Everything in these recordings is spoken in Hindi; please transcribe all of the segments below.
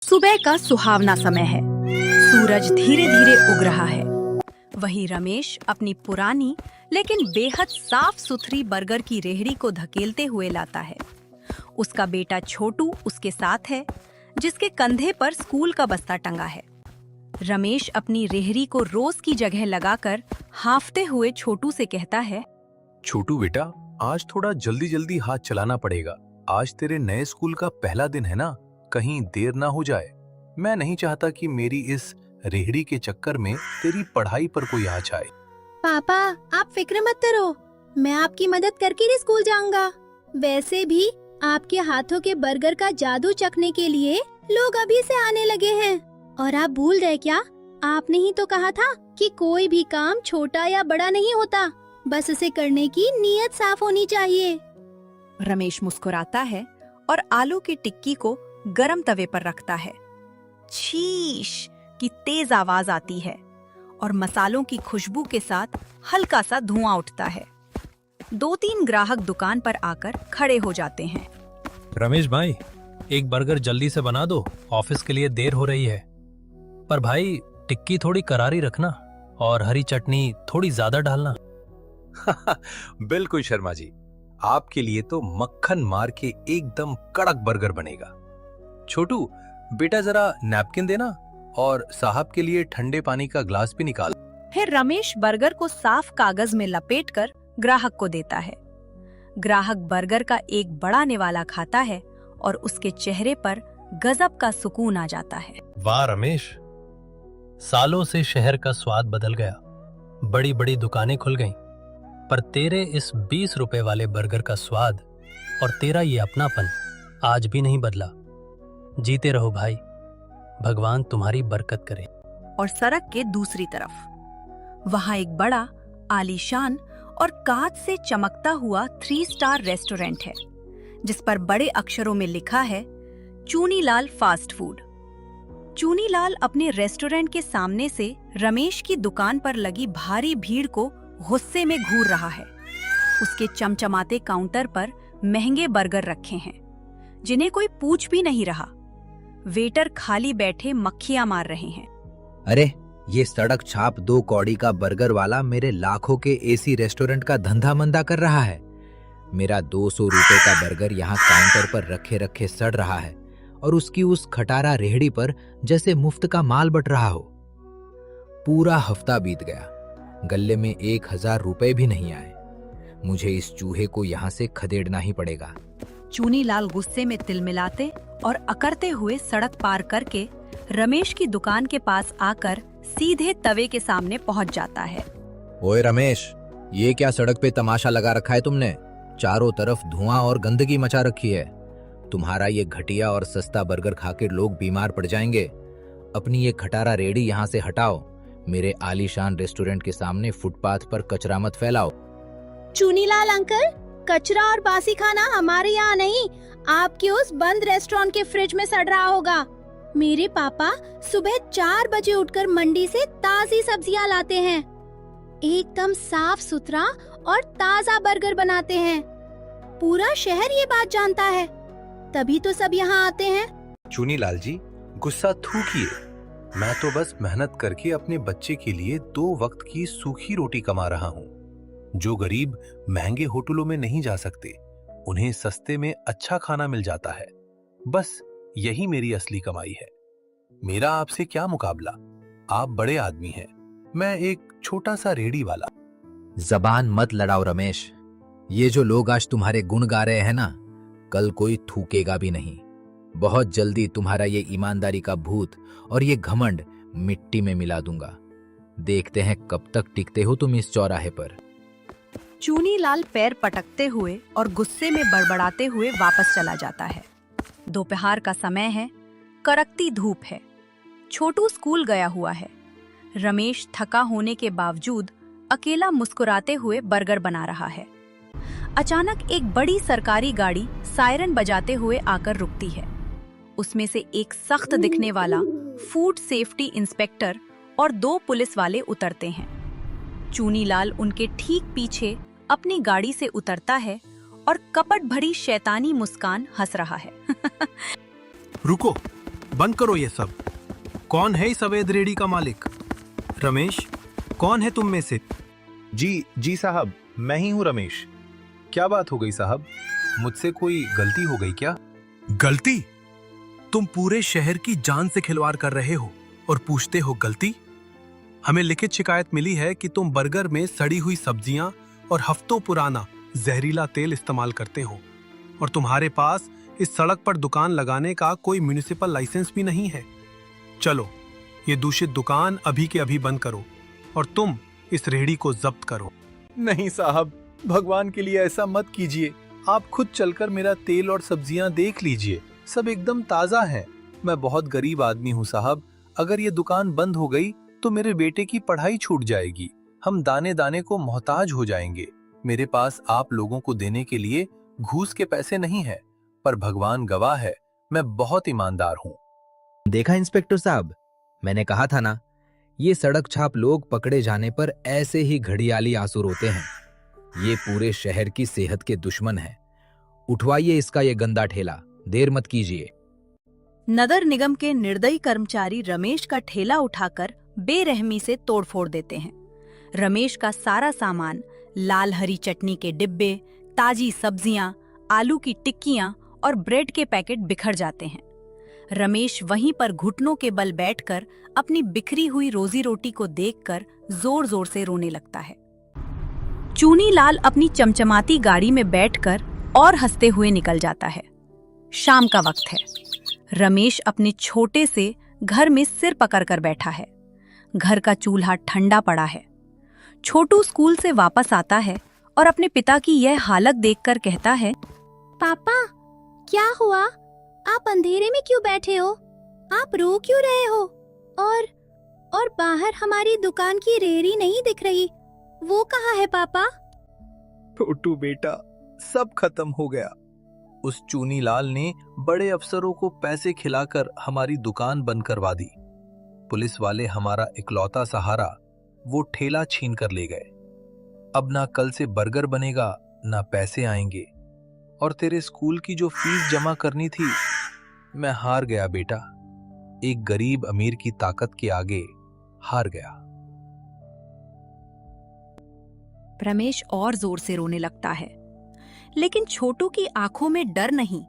सुबह का सुहावना समय है। सूरज धीरे धीरे उग रहा है। वहीं रमेश अपनी पुरानी लेकिन बेहद साफ सुथरी बर्गर की रेहड़ी को धकेलते हुए लाता है। उसका बेटा छोटू उसके साथ है, जिसके कंधे पर स्कूल का बस्ता टंगा है। रमेश अपनी रेहड़ी को रोज की जगह लगाकर हांफते हुए छोटू से कहता है, छोटू बेटा, आज थोड़ा जल्दी जल्दी हाथ चलाना पड़ेगा। आज तेरे नए स्कूल का पहला दिन है ना, कहीं देर ना हो जाए। मैं नहीं चाहता कि मेरी इस रेहड़ी के चक्कर में तेरी पढ़ाई पर कोई आँच आए। पापा, आप फिक्र मत करो, मैं आपकी मदद करके ही स्कूल जाऊंगा। वैसे भी आपके हाथों के बर्गर का जादू चखने के लिए लोग अभी से आने लगे हैं। और आप भूल गए क्या? आपने ही तो कहा था कि कोई भी काम छोटा या बड़ा नहीं होता, बस उसे करने की नीयत साफ होनी चाहिए। रमेश मुस्कुराता है और आलू की टिक्की को गरम तवे पर रखता है। शीश की तेज आवाज आती है और मसालों की खुशबू के साथ हल्का सा धुआं उठता है। 2-3 ग्राहक दुकान पर आकर खड़े हो जाते हैं। रमेश भाई, एक बर्गर जल्दी से बना दो, ऑफिस के लिए देर हो रही है। पर भाई, टिक्की थोड़ी करारी रखना और हरी चटनी थोड़ी ज्यादा डालना। बिल्कुल शर्मा जी, आपके लिए तो मक्खन मार के एकदम कड़क बर्गर बनेगा। छोटू बेटा, जरा नैपकिन देना और साहब के लिए ठंडे पानी का ग्लास भी निकाल। फिर रमेश बर्गर को साफ कागज में लपेटकर ग्राहक को देता है। ग्राहक बर्गर का एक बड़ा निवाला खाता है और उसके चेहरे पर गजब का सुकून आ जाता है। वाह रमेश, सालों से शहर का स्वाद बदल गया, बड़ी बड़ी दुकानें खुल गईं, पर तेरे इस 20 रुपए वाले बर्गर का स्वाद और तेरा ये अपनापन आज भी नहीं बदला। जीते रहो भाई, भगवान तुम्हारी बरकत करे। और सड़क के दूसरी तरफ वहां एक बड़ा आलीशान और कांच से चमकता हुआ 3 स्टार रेस्टोरेंट है, जिस पर बड़े अक्षरों में लिखा है चूनीलाल फास्ट फूड। चूनीलाल अपने रेस्टोरेंट के सामने से रमेश की दुकान पर लगी भारी भीड़ को गुस्से में घूर रहा है। उसके चमचमाते काउंटर पर महंगे बर्गर रखे हैं, जिन्हें कोई पूछ भी नहीं रहा। वेटर खाली बैठे मक्खियां मार रहे हैं। अरे, ये सड़क छाप 2 कौड़ी का बर्गर वाला मेरे लाखों के एसी रेस्टोरेंट का धंधा मंदा कर रहा है। मेरा 200 रुपए का बर्गर यहाँ काउंटर पर रखे रखे सड़ रहा है और उसकी उस खटारा रेहड़ी पर जैसे मुफ्त का माल बट रहा हो। पूरा हफ्ता बीत गया, गल्ले में 1000 रुपए भी नहीं आए। मुझे इस चूहे को यहाँ से खदेड़ना ही पड़ेगा। चूनीलाल गुस्से में तिलमिलाते और अकड़ते हुए सड़क पार करके रमेश की दुकान के पास आकर सीधे तवे के सामने पहुंच जाता है। ओए रमेश, ये क्या सड़क पे तमाशा लगा रखा है तुमने? चारों तरफ धुआं और गंदगी मचा रखी है। तुम्हारा ये घटिया और सस्ता बर्गर खाकर लोग बीमार पड़ जाएंगे। अपनी ये खटारा रेहड़ी यहाँ से हटाओ। मेरे आलीशान रेस्टोरेंट के सामने फुटपाथ पर कचरा मत फैलाओ। चूनीलाल अंकल, कचरा और बासी खाना हमारे यहाँ नहीं, आपके उस बंद रेस्टोरेंट के फ्रिज में सड़ रहा होगा। मेरे पापा सुबह 4 बजे उठकर मंडी से ताजी सब्जियां लाते हैं, एकदम साफ सुथरा और ताजा बर्गर बनाते हैं। पूरा शहर ये बात जानता है, तभी तो सब यहाँ आते हैं। चूनीलाल जी, गुस्सा थूकिए। मैं तो बस मेहनत करके अपने बच्चे के लिए 2 वक्त की सूखी रोटी कमा रहा हूँ। जो गरीब महंगे होटलों में नहीं जा सकते, उन्हें सस्ते में अच्छा खाना मिल जाता है। बस यही मेरी असली कमाई है। मेरा आपसे क्या मुकाबला? आप बड़े आदमी हैं, मैं एक छोटा सा रेहड़ी वाला। जबान मत लड़ाओ रमेश। ये जो लोग आज तुम्हारे गुण गा रहे हैं ना, कल कोई थूकेगा भी नहीं। बहुत जल्दी तुम्हारा ये ईमानदारी का भूत और ये घमंड मिट्टी में मिला दूंगा। देखते हैं कब तक टिकते हो तुम इस चौराहे पर। चूनीलाल पैर पटकते हुए और गुस्से में बड़बड़ाते हुए वापस चला जाता है। दोपहर का समय है, कड़कती धूप है। छोटू स्कूल गया हुआ है। रमेश थका होने के बावजूद अकेला मुस्कुराते हुए बर्गर बना रहा है। अचानक एक बड़ी सरकारी गाड़ी सायरन बजाते हुए आकर रुकती है। उसमें से एक सख्त दिखने वाला फूड सेफ्टी इंस्पेक्टर और 2 पुलिस वाले उतरते हैं। चूनीलाल उनके ठीक पीछे अपनी गाड़ी से उतरता है और कपट भरी शैतानी मुस्कान हंस रहा है। रुको, बंद करो ये सब। कौन है इस अवैध रेहड़ी का मालिक? रमेश, कौन है तुम में से? जी साहब, मैं ही हूँ रमेश। क्या बात हो गई साहब? मुझसे कोई गलती हो गई क्या? गलती? तुम पूरे शहर की जान से खिलवाड़ कर रहे हो और पूछते हो गलती? हमें लिखित शिकायत मिली है कि तुम बर्गर में सड़ी हुई सब्जियां और हफ्तों पुराना जहरीला तेल इस्तेमाल करते हो और तुम्हारे पास इस सड़क पर दुकान लगाने का कोई म्युनिसिपल लाइसेंस भी नहीं है। चलो, ये दूषित दुकान अभी के अभी बंद करो और तुम इस रेहड़ी को जब्त करो। नहीं साहब, भगवान के लिए ऐसा मत कीजिए। आप खुद चलकर मेरा तेल और सब्जियां देख लीजिए, सब एकदम ताजा है। मैं बहुत गरीब आदमी हूँ साहब। अगर ये दुकान बंद हो गई तो मेरे बेटे की पढ़ाई छूट जाएगी। हम दाने दाने को मोहताज हो जाएंगे। मेरे पास आप लोगों को देने के लिए घूस के पैसे नहीं है, पर भगवान गवाह है, मैं बहुत ईमानदार हूँ। देखा इंस्पेक्टर साहब, मैंने कहा था ना, ये सड़क छाप लोग पकड़े जाने पर ऐसे ही घड़ियाली आंसू रोते हैं। ये पूरे शहर की सेहत के दुश्मन हैं। उठवाइए इसका ये गंदा ठेला, देर मत कीजिए। नगर निगम के निर्दयी कर्मचारी रमेश का ठेला उठाकर बेरहमी से तोड़फोड़ देते हैं। रमेश का सारा सामान, लाल हरी चटनी के डिब्बे, ताजी सब्जियां, आलू की टिक्कियां और ब्रेड के पैकेट बिखर जाते हैं। रमेश वहीं पर घुटनों के बल बैठकर अपनी बिखरी हुई रोजी रोटी को देखकर जोर जोर से रोने लगता है। चूनी लाल अपनी चमचमाती गाड़ी में बैठकर और हंसते हुए निकल जाता है। शाम का वक्त है। रमेश अपने छोटे से घर में सिर पकड़कर बैठा है। घर का चूल्हा ठंडा पड़ा है। छोटू स्कूल से वापस आता है और अपने पिता की यह हालत देखकर कहता है, पापा, क्या हुआ? आप अंधेरे में क्यों बैठे हो? आप रो क्यों रहे हो? और बाहर हमारी दुकान की रेहड़ी नहीं दिख रही, वो कहाँ है पापा? छोटू बेटा, सब खत्म हो गया। उस चूनी लाल ने बड़े अफसरों को पैसे खिलाकर हमारी दुकान बंद करवा दी। पुलिस वाले हमारा इकलौता सहारा, वो ठेला छीन कर ले गए। अब ना कल से बर्गर बनेगा, ना पैसे आएंगे। और तेरे स्कूल की जो फीस जमा करनी थी, मैं हार गया बेटा। एक गरीब अमीर की ताकत के आगे हार गया। रमेश और जोर से रोने लगता है, लेकिन छोटू की आंखों में डर नहीं,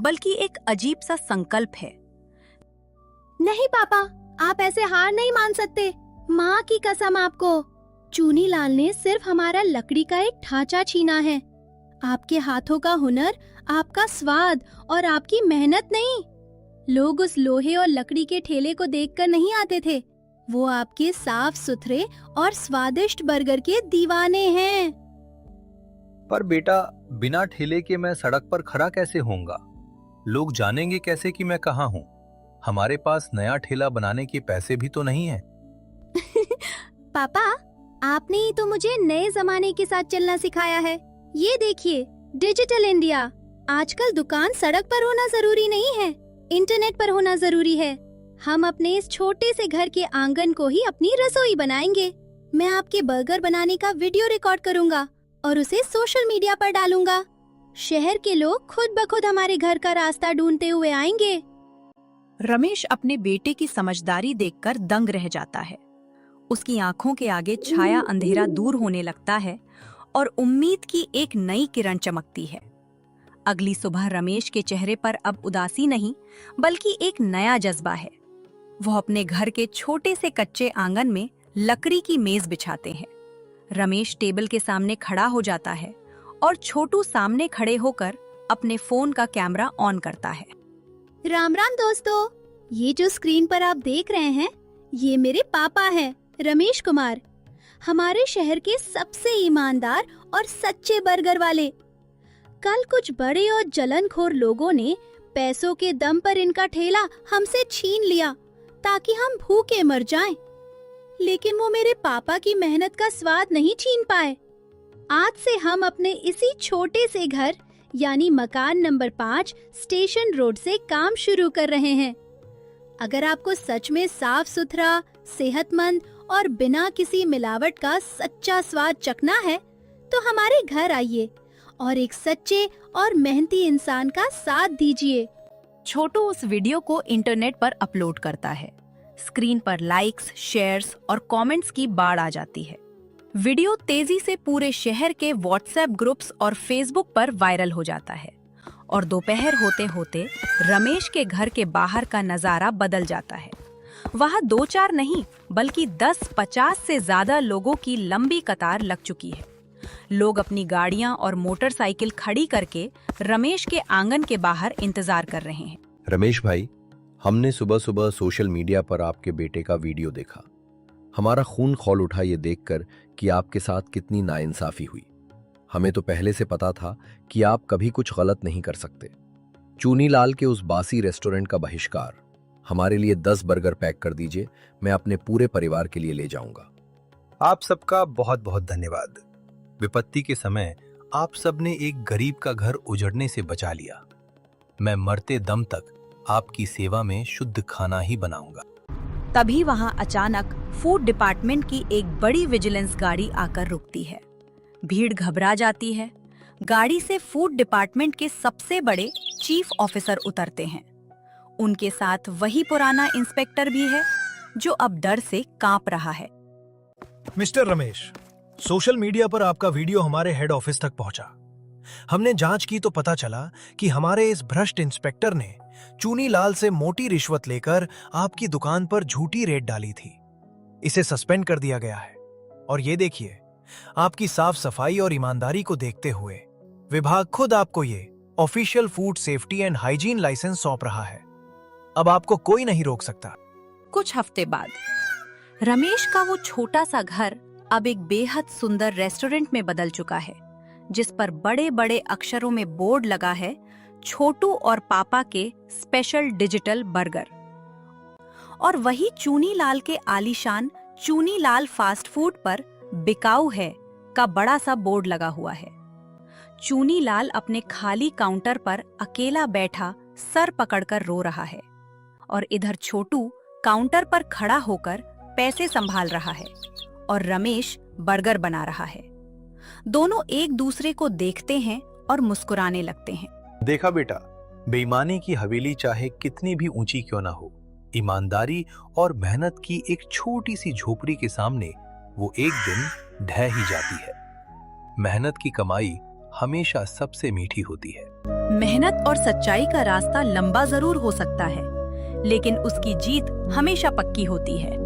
बल्कि एक अजीब सा संकल्प है। नहीं पापा, आप ऐसे हार नहीं मान सकते। माँ की कसम आपको, चूनी लाल ने सिर्फ हमारा लकड़ी का एक ढांचा छीना है। आपके हाथों का हुनर, आपका स्वाद और आपकी मेहनत नहीं। लोग उस लोहे और लकड़ी के ठेले को देखकर नहीं आते थे, वो आपके साफ सुथरे और स्वादिष्ट बर्गर के दीवाने हैं। पर बेटा, बिना ठेले के मैं सड़क पर खड़ा कैसे होऊंगा? लोग जानेंगे कैसे कि मैं कहाँ हूँ? हमारे पास नया ठेला बनाने के पैसे भी तो नहीं है। पापा, आपने ही तो मुझे नए जमाने के साथ चलना सिखाया है। ये देखिए, डिजिटल इंडिया। आजकल दुकान सड़क पर होना जरूरी नहीं है, इंटरनेट पर होना जरूरी है। हम अपने इस छोटे से घर के आंगन को ही अपनी रसोई बनाएंगे। मैं आपके बर्गर बनाने का वीडियो रिकॉर्ड करूंगा और उसे सोशल मीडिया पर डालूंगा। शहर के लोग खुद ब खुद हमारे घर का रास्ता ढूंढते हुए आएंगे। रमेश अपने बेटे की समझदारी देखकर दंग रह जाता है। उसकी आंखों के आगे छाया अंधेरा दूर होने लगता है और उम्मीद की एक नई किरण चमकती है। अगली सुबह रमेश के चेहरे पर अब उदासी नहीं, बल्कि एक नया जज्बा है। वो अपने घर के छोटे से कच्चे आंगन में लकड़ी की मेज बिछाते हैं। रमेश टेबल के सामने खड़ा हो जाता है और छोटू सामने खड़े होकर अपने फोन का कैमरा ऑन करता है। राम राम दोस्तों, ये जो स्क्रीन पर आप देख रहे हैं, ये मेरे पापा हैं, रमेश कुमार, हमारे शहर के सबसे ईमानदार और सच्चे बर्गर वाले। कल कुछ बड़े और जलनखोर लोगों ने पैसों के दम पर इनका ठेला हमसे छीन लिया ताकि हम भूखे मर जाएं। लेकिन वो मेरे पापा की मेहनत का स्वाद नहीं छीन पाए। आज से हम अपने इसी छोटे से घर यानी मकान नंबर 5 स्टेशन रोड से काम शुरू कर रहे हैं। अगर आपको सच में साफ सुथरा, सेहतमंद और बिना किसी मिलावट का सच्चा स्वाद चखना है, तो हमारे घर आइए और एक सच्चे और मेहनती इंसान का साथ दीजिए। छोटू उस वीडियो को इंटरनेट पर अपलोड करता है। स्क्रीन पर लाइक्स, शेयर्स और कमेंट्स की बाढ़ आ जाती है। वीडियो तेजी से पूरे शहर के व्हाट्सएप ग्रुप्स और फेसबुक पर वायरल हो जाता है और दोपहर होते होते रमेश के घर के बाहर का नजारा बदल जाता है। वहां 2-4 नहीं बल्कि 10-50 से ज्यादा लोगों की लंबी कतार लग चुकी है। लोग अपनी गाड़ियां और मोटरसाइकिल खड़ी करके रमेश के आंगन के बाहर इंतजार कर रहे हैं। रमेश भाई, हमने सुबह सुबह सोशल मीडिया पर आपके बेटे का वीडियो देखा। हमारा खून खौल उठा ये देखकर कि आपके साथ कितनी नाइंसाफी हुई। हमें तो पहले से पता था कि आप कभी कुछ गलत नहीं कर सकते। चूनीलाल के उस बासी रेस्टोरेंट का बहिष्कार, हमारे लिए 10 बर्गर पैक कर दीजिए, मैं अपने पूरे परिवार के लिए ले जाऊंगा। आप सबका बहुत बहुत धन्यवाद। विपत्ति के समय आप सबने एक गरीब का घर उजड़ने से बचा लिया। मैं मरते दम तक आपकी सेवा में शुद्ध खाना ही बनाऊंगा। तभी वहां अचानक फूड डिपार्टमेंट की एक बड़ी विजिलेंस गाड़ी आकर रुकती है। भीड़ घबरा जाती है। गाड़ी से फूड डिपार्टमेंट के सबसे बड़े चीफ ऑफिसर उतरते हैं। उनके साथ वही पुराना इंस्पेक्टर भी है जो अब डर से कांप रहा है। मिस्टर रमेश, सोशल मीडिया पर आपका वीडियो हमारे हेड ऑफिस तक पहुंचा। हमने जांच की तो पता चला कि हमारे इस भ्रष्ट इंस्पेक्टर ने चूनीलाल से मोटी रिश्वत लेकर आपकी दुकान पर झूठी रेड डाली थी। इसे सस्पेंड कर दिया गया है। और ये देखिए, आपकी साफ सफाई और ईमानदारी को देखते हुए विभाग खुद आपको ये official food safety and hygiene licence सौंप रहा है। अब आपको कोई नहीं रोक सकता। कुछ हफ्ते बाद रमेश का वो छोटा सा घर अब एक बेहद सुंदर रेस्टोरेंट में बदल चुका है, जिस पर बड़े बड़े अक्षरों में बोर्ड लगा है, छोटू और पापा के स्पेशल डिजिटल बर्गर। और वही चूनीलाल के आलीशान चूनीलाल फास्ट फूड पर बिकाऊ है का बड़ा सा बोर्ड लगा हुआ है। चूनीलाल अपने खाली काउंटर पर अकेला बैठा सर पकड़कर रो रहा है और इधर छोटू काउंटर पर खड़ा होकर पैसे संभाल रहा है और रमेश बर्गर बना रहा है। दोनों एक दूसरे को देखते हैं और मुस्कुराने लगते हैं। देखा बेटा, बेईमानी की हवेली चाहे कितनी भी ऊंची क्यों ना हो, ईमानदारी और मेहनत की एक छोटी सी झोपड़ी के सामने वो एक दिन ढह ही जाती है। मेहनत की कमाई हमेशा सबसे मीठी होती है। मेहनत और सच्चाई का रास्ता लंबा जरूर हो सकता है, लेकिन उसकी जीत हमेशा पक्की होती है।